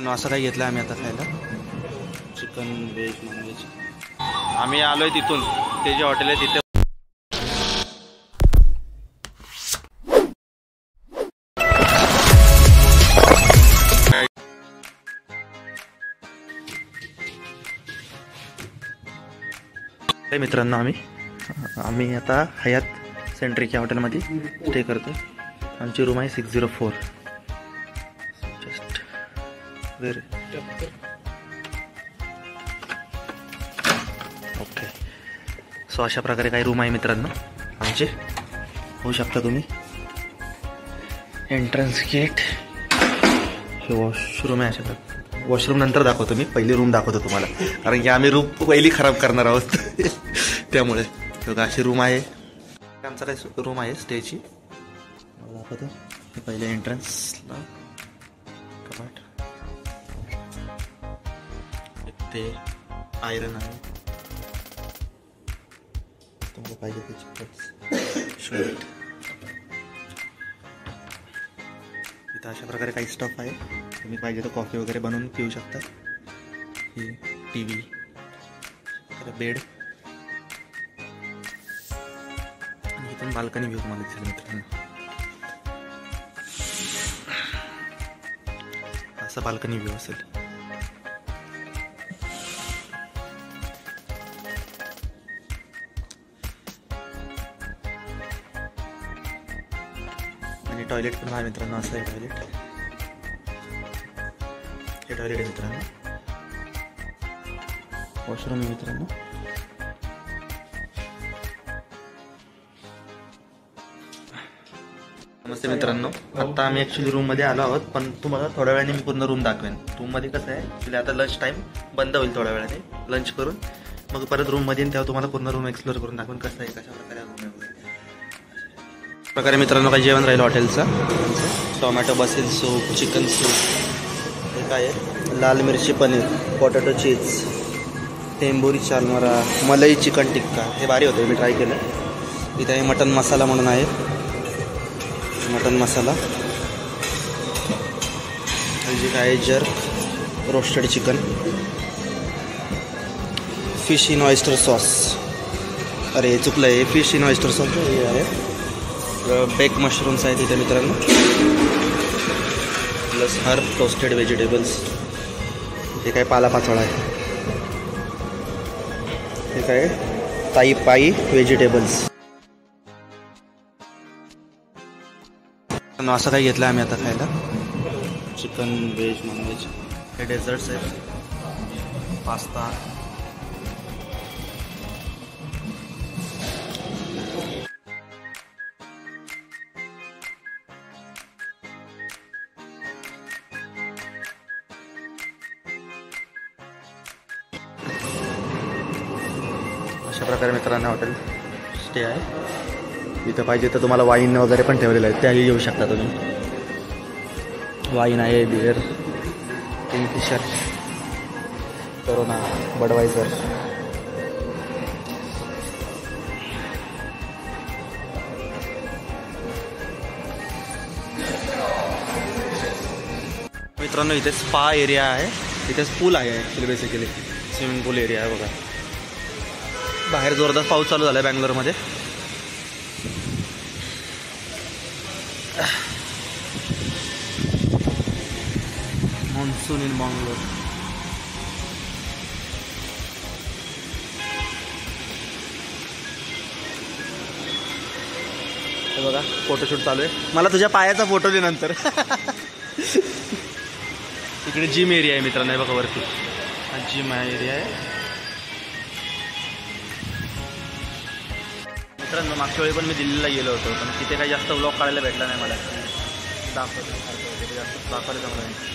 असं काही घेतलं आम्ही आता खायला, चिकन व्हेज नॉनव्हेज. आम्ही आलोय तिथून, ते जे हॉटेल आहे तिथे. मित्रांनो आम्ही आता हयात सेंट्रिक या हॉटेलमध्ये स्टे करतो. आमची रूम आहे 604. जस्ट वेर ओके. सो अशा प्रकारे काही रूम आहे मित्रांनो आमचे, होऊ शकता तुम्ही. एंट्रन्स गेट, हे वॉशरूम आहे. अशा प्रकारे वॉशरूम नंतर दाखवतो मी, पहिली रूम दाखवतो तुम्हाला, कारण की आम्ही रूम पहिली खराब करणार आहोत त्यामुळे. बघा अशी रूम आहे, आमचा काही रूम आहे स्टेची. दाखवतो पहिले एंट्रन्सला कपाट, ते आयरन आहे तुम्हाला पाहिजे त्याची शर्ट. इथं अशा प्रकारे काही स्टफ आहे, तुम्ही पाहिजे तर कॉफी वगैरे बनवून पिऊ शकता. ही टी व्ही, बेड, आणि इथून बाल्कनी व्ह्यू तुम्हाला दिसेल मित्रांनो. असा बाल्कनी व्ह्यू असेल. आणि टॉयलेट पण आहे मित्रांनो, असं आहे टॉयलेट. हे टॉयलेट आहे मित्रांनो, वॉशरूम आहे मित्रांनो. नमस्ते मित्रांनो, आता आम्ही ॲक्च्युली रूममध्ये आलो आहोत, पण तुम्हाला थोड्या वेळाने मी पूर्ण रूम दाखवेन. रूममध्ये कसं आहे ॲक्च्युली आता लंच टाईम बंद होईल, थोड्या वेळाने लंच करून मग परत रूममध्ये तेव्हा तुम्हाला पूर्ण रूम एक्सप्लोर करून दाखवेन कसं आहे, कशा प्रकारे रूम आहे वगैरे. प्रकारे मित्रांनो काही जेवण राहिलं हॉटेलचं. टोमॅटो बसेल सूप, चिकन सूप, हे काय आहे, लाल मिरची पनीर, पोटॅटो चीज, टेंबुरी चालमरा, मलाई चिकन टिक्का, हे भारी होतं, मी ट्राय केलं. इथे आहे मटन मसाला म्हणून आहे, मटन मसाला. जे काय jerk, roasted chicken, fish in oyster sauce. अरे चुकलं आहे, फिश इन ऑयस्टर सॉस हे आहे. बेक मशरूम्स आहेत इथे मित्रांनो, प्लस हर्ब टोस्टेड व्हेजिटेबल्स. हे काय पालापाचोळा आहे, हे काय ताई पाई व्हेजिटेबल्स. असं काही घेतलं आम्ही आता खायला, चिकन व्हेज नॉनव्हेज. हे डेझर्ट्स आहेत, पास्ता, अशा प्रकारे मित्रांनो हॉटेल स्टे आहे. इथं पाहिजे तर तुम्हाला वाईन वगैरे पण ठेवलेलं आहे, त्याही येऊ शकता तुम्ही. वाईन आहे, बिअर, किंगफिशर, कोरोना, बडवायझर. मित्रांनो इथे स्पा एरिया आहे, इथेच पूल आहे ॲक्च्युली, बेसिकली स्विमिंग पूल एरिया आहे. बघा बाहेर जोरदार पाऊस चालू झाला आहे बँगलोरमध्ये. Monsoon in Bangalore. हे बघा फोटोशूट चालू आहे, मला तुझ्या पायाचा फोटो दे नंतर. इकडे जिम एरिया आहे मित्रांनो, हे बघा वरती हा जिम एरिया आहे मित्रांनो. मागच्या वेळी पण मी दिल्लीला गेलो होतो, पण तिथे काही जास्त व्लॉग काढायला भेटला नाही मला. दाखवतो जास्त दाखवायला चांगलं नाही.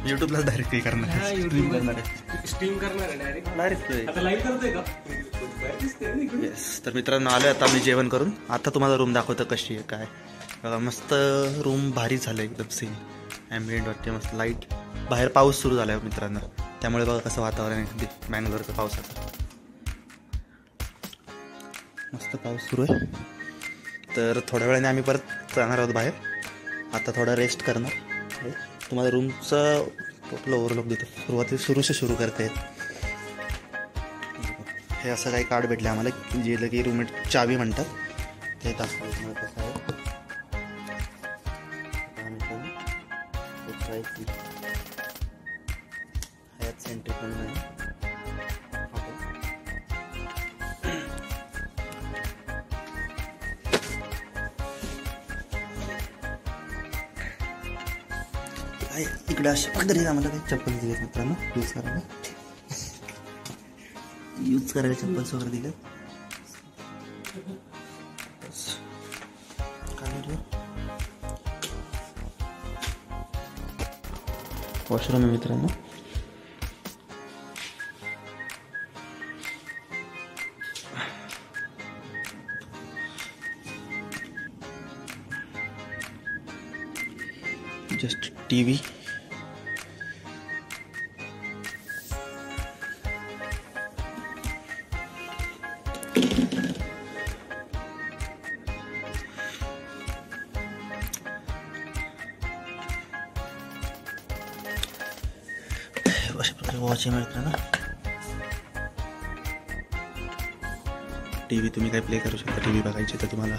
युट्यूबला डायरेक्ट करणार, स्ट्रीम करणार आहे डायरेक्ट. आता लाईव्ह करतोय का? येस. तर मित्रांनो आलो आता मी जेवण करून. आता तुम्हाला रूम दाखवतं कशी आहे काय. मस्त रूम भारी झालं एकदम, सीन ॲम्बियंट वाटते, मस्त लाईट बाहेर पाऊस सुरू झाला आहे मित्रांनो, त्यामुळे बघा कसं वातावरण आहे बँगलोरचं पावसाचं. मस्त पाऊस सुरू आहे. तर थोड्या वेळाने आम्ही परत जाणार आहोत बाहेर. आता थोडा रेस्ट करणार. तुम्हाला रूमचं टोटल ओव्हरलॉक देतो. सुरू करते. हे असं काही कार्ड भेटले आम्हाला जे की रूममेट चावी म्हणतात ते दाखवायचं कसं आहे. ह्यात सेंट्री पण नाही. इकडे अशा पद्धतीने आम्हाला काही चप्पल दिलेत मित्रांनो यूज करायला चप्पल्स वगैरे दिले. वॉशरूम आहे मित्रांनो. Just TV. अशा प्रकारे वॉच आहे मित्रांनो. टीव्ही तुम्ही काय प्ले करू शकता. टीव्ही बघायची तर तुम्हाला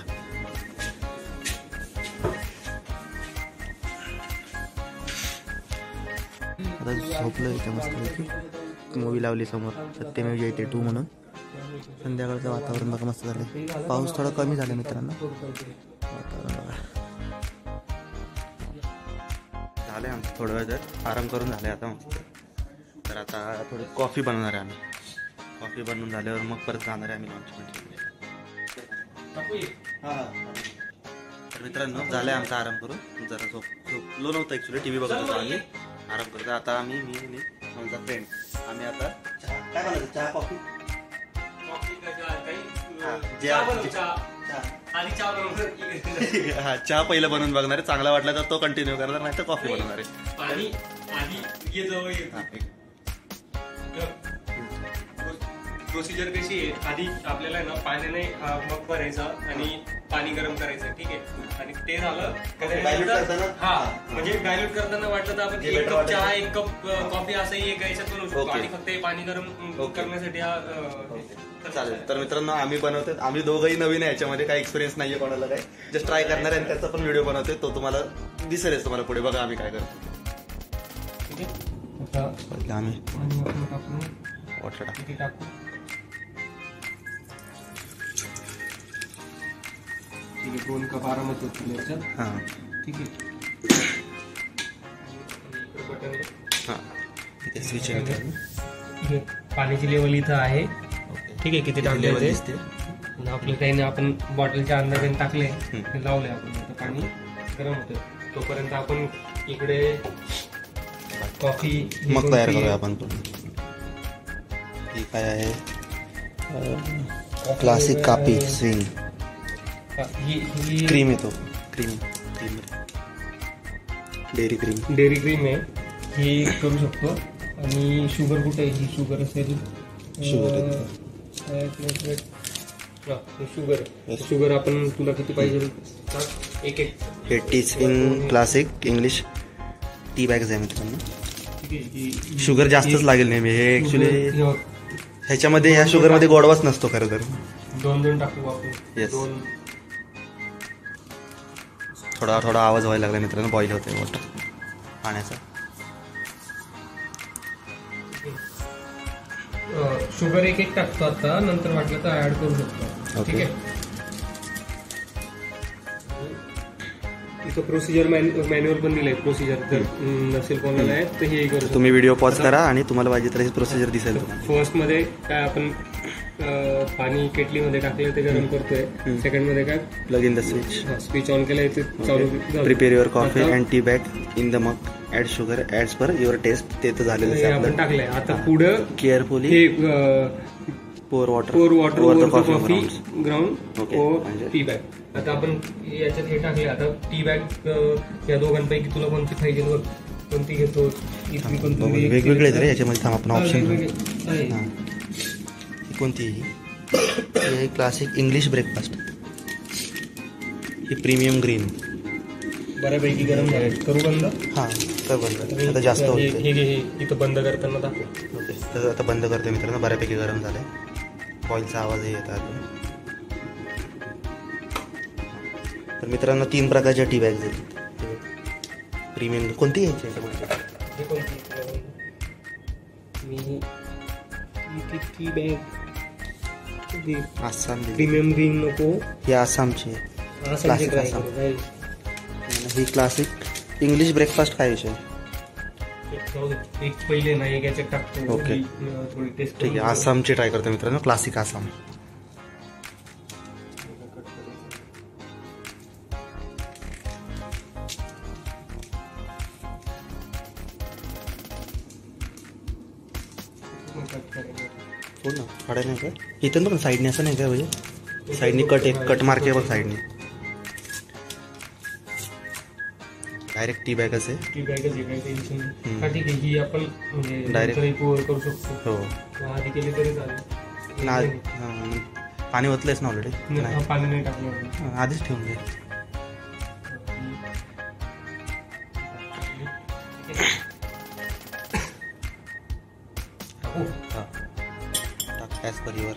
आता झोपलं इथे मस्त मूवी लावली समोर सत्यमेव जयते 2 म्हणून. संध्याकाळचं वातावरण बघा मस्त झालं. पाऊस थोडा कमी झाला मित्रांनो. वातावरण बघा झालं आमचं थोडं वेळ तर आराम करून झाले आता मस्त. तर आता थोडी कॉफी बनवणार आहे आम्ही. कॉफी बनवून झाल्यावर मग परत जाणार आहे आम्ही लॉन्चमेंटमध्ये. तर मित्रांनो झालं आहे आमचा आराम करून. जरा झोपलो नव्हतं ॲक्च्युली. टी व्ही बघत होतो आम्ही. आराम करतो आता आम्ही मी माझा फ्रेंड आम्ही आता काय बनवतो चहा कॉफी हा चहा पहिलं बनवून बघणार आहे. चांगला वाटला तर तो कंटिन्यू करणार नाही तर कॉफी बनवणार आहे. प्रोसिजर कशी आहे. आधी आपल्याला ना पाण्याने मग भरायचं आणि पाणी गरम करायचं. ठीक आहे. आणि ते झालं हा म्हणजे डायल्यूट करताना वाटलं तर आपण 1 कप चहा 1 कप कॉफी असंही एक याच्यात बनवू शकतो. आणि फक्त हे पाणी गरम करण्यासाठी चालेल. तर मित्रांनो आम्ही बनवतो. आम्ही दोघंही नवीन आहे याच्यामध्ये. काही एक्सपिरियन्स नाहीये कोणाला. काय जस्ट ट्राय करणार आहे. त्याचा पण व्हिडिओ बनवतोय. तो तुम्हाला दिसेलच तुम्हाला पुढे. बघा आम्ही काय करतो. आम्ही वॉटर टाकू. ठीक आहे. 2 कप आरामात होतील याच्यात. हां ठीक आहे. हां इथे स्विच आहे. पाण्याची लेवल इथं आहे. ठीक आहे. किती टाकले दिसते आपल्या काही आपण बॉटलच्या अंदाजाने टाकले लावले आपण. आता पाणी गरम होतं. तोपर्यंत आपण इकडे कॉफी मग तयार करूया आपण. ही काय आहे क्लासिक कॉफी स्विंग. क्रीम येतो. क्रीम डेअरी क्रीम आहे. ही करू शकतो. आणि शुगर कुठे आहे. ही शुगर असेल. शुगर आपण तुला किती पाहिजे. एक हे T swing classic English tea bags आहे मित्रांनो. शुगर जास्तच लागेल नेहमी. हे ऍक्च्युली ह्याच्यामध्ये ह्या शुगर मध्ये गोडवाच नसतो खरं तर. 2 टाकू आपण. येस. थोडा आवाज व्हायला लागला मित्रांनो. बॉईल होतोय वॉटर पाण्याचा. शुगर एक टाकतो आता. नंतर वाटलं तर ऍड करू शकतो. ठीक आहे. इथं प्रोसिजर मॅन्युअल पण दिलंय. प्रोसिजर जर नसेल कोणाला आहे तर हे करू. तुम्ही व्हिडिओ पॉज करा आणि तुम्हाला पाहिजे तर हे प्रोसिजर दिसेल. फर्स्ट मध्ये काय आपण पाणी केटलीमध्ये टाकलं ते गरम करतोय. सेकंड मध्ये काय plug in the switch on केलंय ते चालू. Prepare your coffee and tea bag in the mug add sugar as per your taste. ते तर झालेलं आहे आपण टाकलंय. आता पुढं केअरफुली पोर water over the coffee ground और टी बॅग. आता आपण याच्यात हे टाकले. आता टी बॅग या दोघांपैकी तुला कोणती पाहिजे बघ. कोणती घेतो इथली कोणती वेगवेगळे आहेत रे याच्यामध्ये. थांब आपण ऑप्शन आहे. हां कोणती ही क्लासिक इंग्लिश ब्रेकफास्ट, ही प्रीमियम ग्रीन. बऱ्यापैकी गरम झाले. करू बंद. हां तर बंद. आता जास्त होते. हे इथं बंद करताना दाखव. ओके तर आता बंद करते मित्रांनो. बऱ्यापैकी गरम झालं आहे. ऑइलचा आवाजही येत आहे. तर मित्रांनो 3 प्रकारच्या टी बॅग्स आहेत. प्रीमियम कोणती घ्यायची आहे? हे कोणती मी tea bag Assam premium green नको. ही आसामची आहे. क्लासिक आसाम. ही क्लासिक इंग्लिश ब्रेकफास्ट काय विषय? एक पहिले ना एक याच्यात टाकतो. ओके थोडी टेस्ट. ठीक आहे. आसामची ट्राय करतो मित्रांनो. क्लासिक आसाम. हो ना फाड्या नाही का इथं पण साईडने असं नाही का म्हणजे साईडने कट मार्के बघ साईडने. डायरेक्ट टी बॅगच आहे. टी बॅगच आहे. काही टेन्शन नाही. ठीक आहे. ही आपण म्हणजे डायरेक्ट करू शकतो. हो आधी केली तरी चालेल. ना पाणी ओतलंयच ना ऑलरेडी. पाणी नाही टाकलं आधीच ठेवून दे. As per your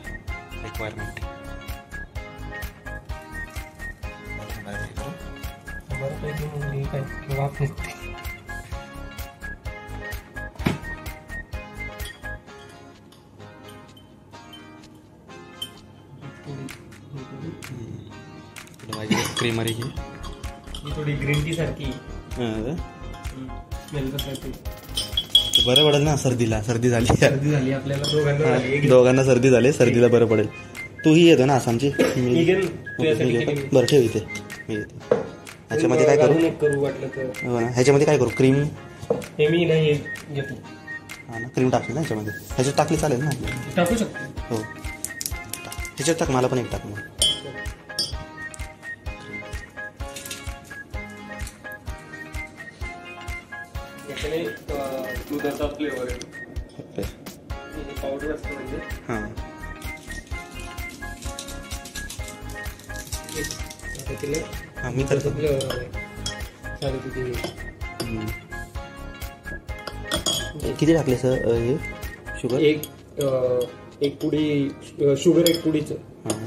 requirement. काय वाफ निघते. क्रीमरी ही थोडी ग्रीन टी सारखी. बरं पडेल ना सर्दीला. सर्दी झाली आपल्याला दोघांना सर्दी झाली. सर्दीला बरं पडेल. तूही येतो ना आसामची. बरं ठेव इथे मी येतो. ह्याच्यामध्ये काय करू वाटलं तर. हो ना ह्याच्यामध्ये काय करू? क्रीम हे मी नाही घेतो. हां ना क्रीम टाकली ना ह्याच्यामध्ये. ह्याच्यात टाकली चालेल ना? टाकू शकतो. हो ह्याच्यात टाक. मला पण एक टाक मग. दुधाचा फ्लेवर आहे. पावडर असतं म्हणजे. हां हां मी तर फ्लेवर किती टाकले सर हे शुगर? एक पुडी शुगर. एक पुडीचं. हां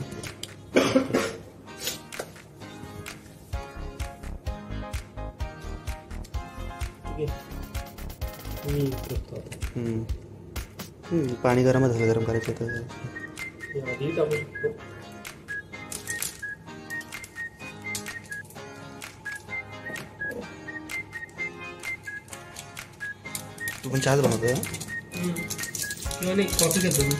पाणी गरमच झालं. गरम करायचं तर आधी टाकू शकतो. तू पण चहाच बनवतो नाही कॉफी घेतो मी.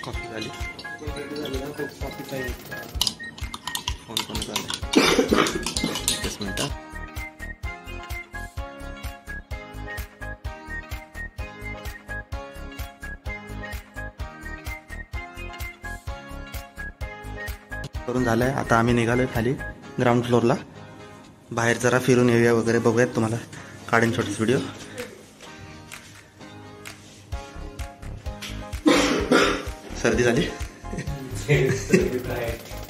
कॉफी झाली. कॉफी पाहिजे. फोन कोण झालं 10 मिनिटात. करून झालंय. आता आम्ही निघालोय खाली ग्राउंड फ्लोअरला. बाहेर जरा फिरून येऊया वगैरे बघूयात. तुम्हाला काढेन छोटीच व्हिडिओ. सर्दी झाली.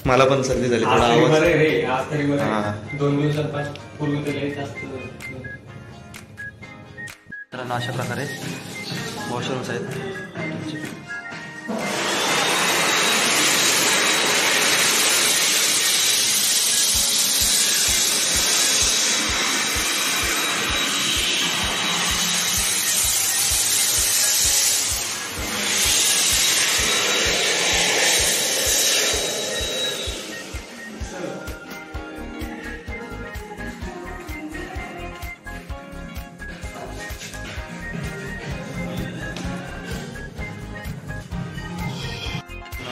मला पण सर्दी झाली, थोडा आज तरी आवाज. बरं आहे रे, आज तरी बरं हा. आहे. 2 दिवसांपूर्वी तर लई जास्त तर अशा प्रकारे वॉशरूम्स आहेत.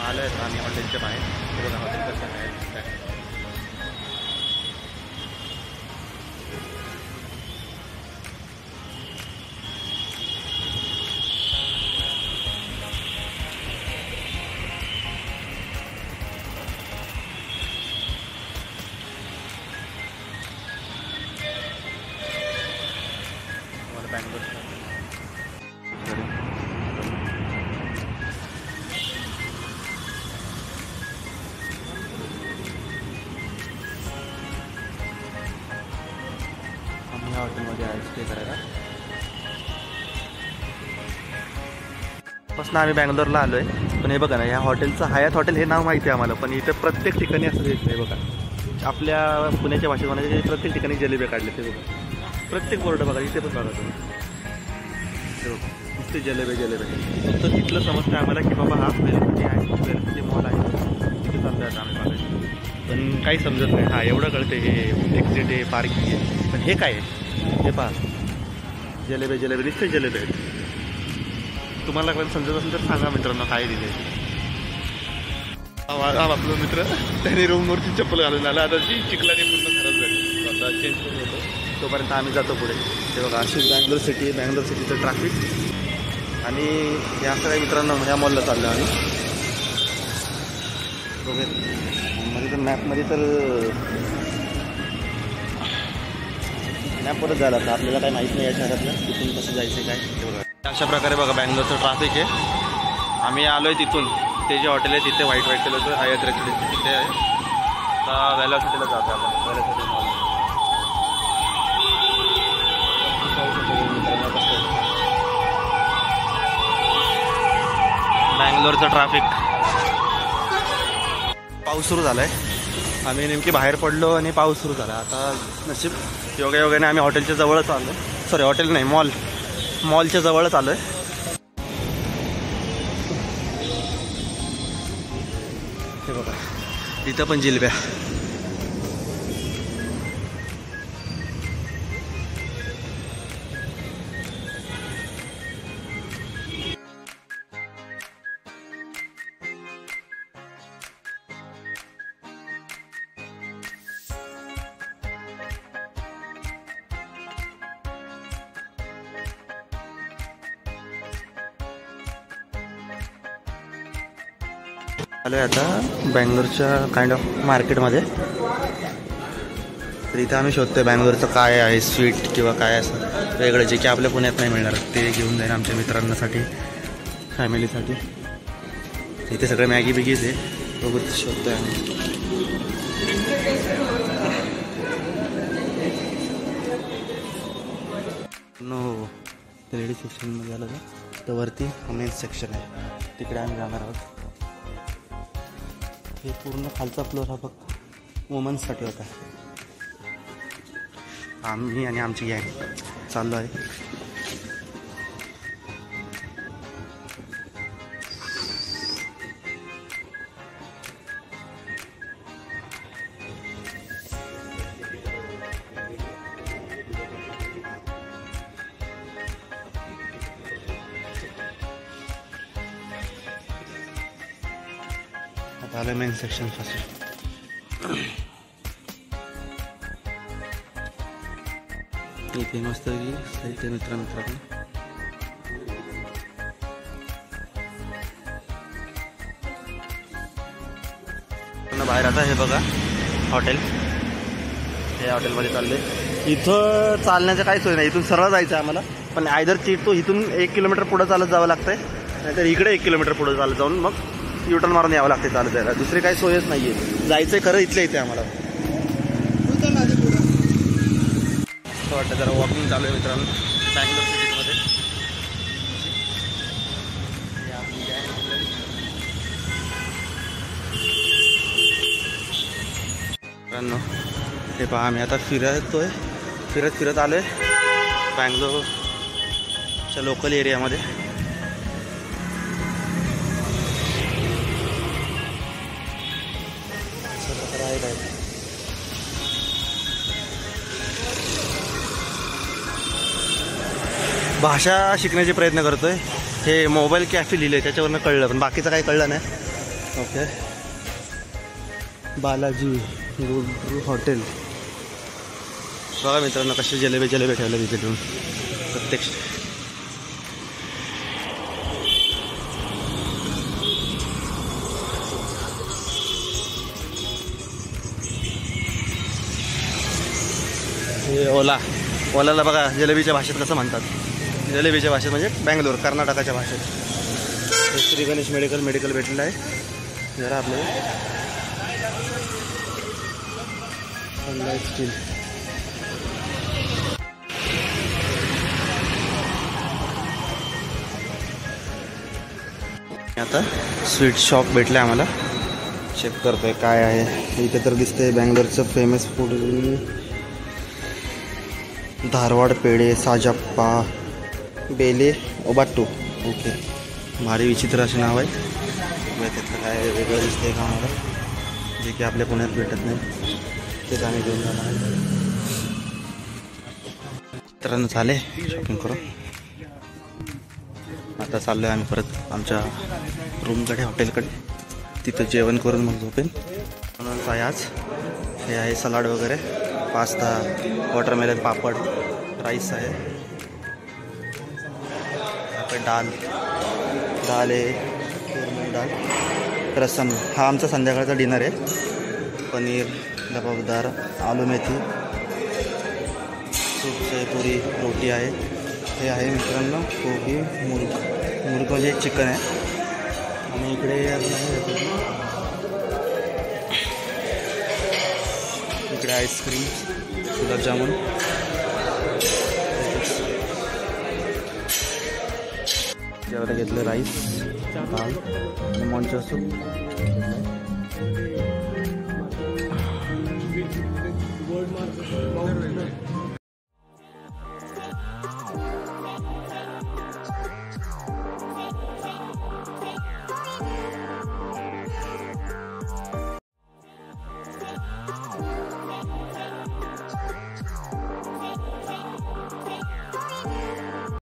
आलो आहेत आम्ही हॉटेलच्या बाहेर. हे बघा हॉटेल कसं आहे. मला बँगलोर आम्ही हॉटेलमध्ये आहे स्टे करायला. पासून आम्ही बँगलोरला आलो आहे. पण हे बघा ना, ह्या हॉटेलचं हयात हॉटेल हे नाव माहिती आहे आम्हाला, पण इथे प्रत्येक ठिकाणी असं दिसतंय बघा. आपल्या पुण्याच्या भाषेत म्हणायचे प्रत्येक ठिकाणी जलेबे काढले ते बघा. प्रत्येक बोर्ड बघा, इथे पण बघा तुम्ही. नुसते जलेबे जलेबे. फक्त तिथलं समजतं आम्हाला की बाबा हा वेलसिटी आहे, वेलसिटी मॉल आहे, तिथे चालतं आहे आम्ही बघायचं. पण काही समजत नाही. हा एवढं कळते हे एक्झिट आहे, पार्किंग आहे, पण हे काय आहे हे पहा. जलेबे जलेबे नुसते जलेबे आहेत. तुम्हाला काही समजत असेल तर सांगा मित्रांनो काय दिले. आपला मित्र त्याने रूमवरची चप्पल घालून आला. आता ती चिखलाने पूर्ण खराब झाली. आता चेंज करून येतो. तोपर्यंत आम्ही जातो पुढे. ते बघा अशी बँगलोर सिटी. बँगलोर सिटीचं ट्रॅफिक. आणि या सगळ्या मित्रांनो ह्या मॉलला चाललो आम्ही. मध्ये तर मॅपमध्ये तर मॅपवरच जायला लागतं. आपल्याला काही माहीत नाही या शहरातलं तिथून कसं जायचं काय. ते बघा अशा प्रकारे बघा बँगलोरचं ट्रॅफिक आहे. आम्ही आलो आहे तिथून. ते जे हॉटेल आहे तिथे व्हाईट कलरचं हयात रेसिडेन्सी तिथे आहे. आता वेलासिटीला जातो आपण. वेलासिटी मॉल बँगलोरचं ट्रॅफिक. पाऊस सुरू झाला आहे. आम्ही नेमकी बाहेर पडलो आणि पाऊस सुरू झाला. आता नशीब योगायोगाने आम्ही हॉटेलच्या जवळच आलो आहे. सॉरी हॉटेल नाही, मॉलच्या जवळच आलो आहे. हे बघा इथं पण जिलब्या. आलो आहे आता बँगलोरच्या काइंड ऑफ मार्केटमध्ये. तर इथं आम्ही शोधतोय बँगलोरचं काय आहे स्वीट किंवा काय असं वेगळं जे की आपल्या पुण्यात नाही मिळणार. ते घेऊन जाईन आमच्या मित्रांसाठी, फॅमिलीसाठी. इथे सगळं मॅगी बिगीच आहे. बघूच शोधतोय आम्ही. नो ते लेडीज सेक्शनमध्ये आलं तर वरती मेन्स सेक्शन आहे, तिकडे आम्ही जाणार आहोत. हे पूर्ण खालचा फ्लोर हा फक्त वुमन्ससाठी होता. आम्ही आणि आमची गँग चाललो आहे. आता आलं मेन सेक्शन पासून. इथे मस्त इथे मित्र बाहेर. आता हे बघा हॉटेल. हे हॉटेलमध्ये चालले. इथं चालण्याचं काही सोय नाही. इथून सरळ जायचं आहे आम्हाला. पण आयदर तो इथून 1 किलोमीटर पुढं चालत जावं लागतंय, नाहीतर इकडे 1 किलोमीटर पुढं चालत जाऊन मग युटर्न मारून यावं लागते चालत जायला, दुसरी काही सोयच नाही आहे. जायचं खरं इथल्या इथे आम्हाला. असं वाटतं जरा वॉकिंग चालू आहे मित्रांनो बँगलोर सिटीमध्ये. मित्रांनो हे पहा आम्ही आता फिरत आलोय बँगलोरच्या लोकल एरियामध्ये. भाषा शिकण्याचे प्रयत्न करतोय. हे मोबाईल कॅफे लिहिलंय त्याच्यावरनं कळलं, पण बाकीचं काही कळलं नाही. ओके, बालाजी हॉटेल बघा मित्रांनो कसे जलेबे ठेवले तिथे ठेवून प्रत्यक्ष. हे ओलाला बघा जलेबीच्या भाषेत कसं म्हणतात. जलेबीच्या भाषेत म्हणजे बँगलोर कर्नाटकाच्या भाषेत. श्री गणेश मेडिकल भेटलेलं आहे जरा आपल्याला. स्टील आता स्वीट शॉप भेटलं आम्हाला. चेक करतोय काय आहे इथे. तर दिसतंय बँगलोरचं फेमस फूड धारवाड पेढे, साजप्पा, बेले, ओबाट्टू. ओके, भारी विचित्र असे नाव आहेत. त्यातलं काय वेगळं दिसतंय का आम्हाला, जे की आपल्या पुण्यात भेटत नाही. तेच आम्ही घेऊन जाणार आहे. मित्रांनो झाले शॉपिंग करून. आता चाललो आहे आम्ही परत आमच्या रूमकडे, हॉटेलकडे. तिथं जेवण करून मग झोपेन. म्हणून आहे आज हे आहे सलाड वगैरे, पास्ता, वॉटरमेलन, पापड, राईस आहे. डाल आहे, डाल, रसम. हा आमचा संध्याकाळचा डिनर आहे. पनीर, लबाबदार, आलू मेथी, सूप, पुरी, रोटी आहे. हे आहे मित्रांनो कोबी, मुर्ग म्हणजे चिकन आहे. आणि इकडे आईस्क्रीम, गुलाबजामुन. जेवायला घेतलं राईस, दाल आणि मंचो सूप.